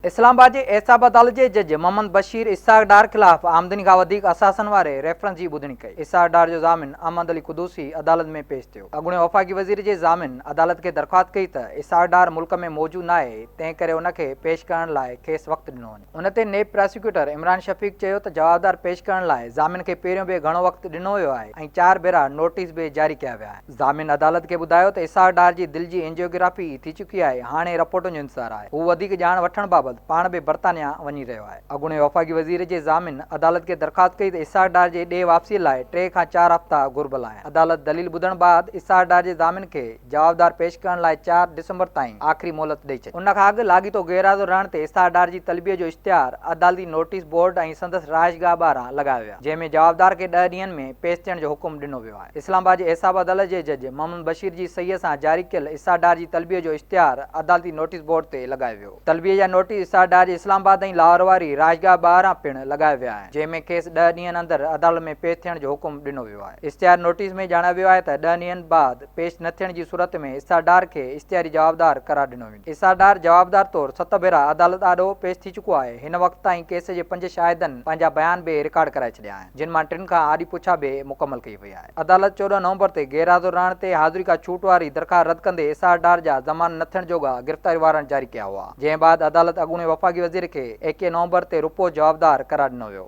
इस्लामाबाद जे एहसाब अदालत जे जज मोहम्मद बशीर इसाक डार ख़िलाफ़ आमदनी खां वधीक असासन वारे रेफरेंस जी ॿुधणी कई। इसाक डार जो ज़ामिन अहमद अली कुदूसी अदालत में पेश थियो। अॻूणे वफ़ाक़ी वज़ीर जे ज़ामिन अदालत खे दरख़्वास्त कई त इसाक डार मुल्क में मौजूदु न आहे, तंहिं करे उनखे पेश करण लाइ खेसि वक़्तु ॾिनो वञे। उन ते नेब प्रोसिक्यूटर इमरान शफ़ीक चयो त जवाबदार पेश करण लाइ ज़ामिन खे पहिरियों बि घणो वक़्तु ॾिनो वियो आहे ऐं 4 भेरा नोटिस बि जारी कया विया आहिनि। ज़ामिन अदालत खे ॿुधायो त इसाक डार जी दिलि जी एंजियोग्राफी थी चुकी आहे, हाणे रिपोर्टुनि जो इंतज़ारु आहे। हू वधीक ॼाण वठण बाबति पाण बि बर्तानिया वञी रहियो आहे। अॻूणे वफ़ाक़ी वज़ीर जे ज़ामिन अदालत खे दरख़्वास्त कई त इसाक डार जे ॾे वापसीअ लाइ 3 खां 4 हफ़्ता घुर्बल आहिनि। अदालत दलील ॿुधण बैदि इसाक डार जे ज़ामिन खे जवाबदार पेश करण लाइ 4 डिसंबर ताईं आख़िरी मोहलत ॾेई छॾी। उन खां अॻु लाॻीतो गैरहाज़ुर रहण ते इसाक डार जी तलबीअ जो इश्तिहार अदालती नोटिस बोर्ड ऐं संदसि रहाइशगाह ॿाहिरां लॻायो विया, जंहिंमें जवाबदार खे 10 ॾींहनि में पेश थियण जो हुकुम ॾिनो वियो आहे। इस्लामाबाद जे एहसाब अदालत जे जज मोहम्मद बशीर जी सहीअ सां जारी कयल इसाक डार जी तलबीअ जो इश्तिहार अदालती नोटिस बोर्ड ते लॻायो वियो। तलबीअ जा नोटिस इसाक डार जे इस्लामाबाद ऐं लाहौर वारी रहाइशगाह ॿाहिरां पिणु लॻाया विया आहिनि, जंहिंमें खेसि 10 ॾींहनि अंदरि अदालत में पेश थियण जो हुकुम ॾिनो वियो आहे। इश्तिहार नोटिस में ॼाणायो वियो आहे त 10 ॾींहनि बाद पेश न थियण जी सूरत में इसाक डार खे इश्तिहारी जवाबदार करार ॾिनो वेंदो। इसाक डार जवाबदार तौरु 7 भेरा अदालत ॾाढो पेश थी चुको आहे। हिन वक़्त ताईं केस जे 5 शाहिदनि पंहिंजा बयान बि रिकॉर्ड कराए छॾिया आहिनि, जिन मां 3 खां आॾी पुछा बि मुकमल कई वई आहे। अदालत 14 नवंबर ते गैरहाज़ुर रहण ते हाज़िरी खां छूट वारी दरख़्वास्त रद्द कंदे इसाक डार जा ज़मान न थियण जोगा गिरफ़्तारी वारंट जारी कया हुआ, जंहिं बैदि अदालत अॻूणे वफ़ाक़ी वज़ीर खे 21 नवंबर ते रुपो जवाबदार करार ॾिनो वियो।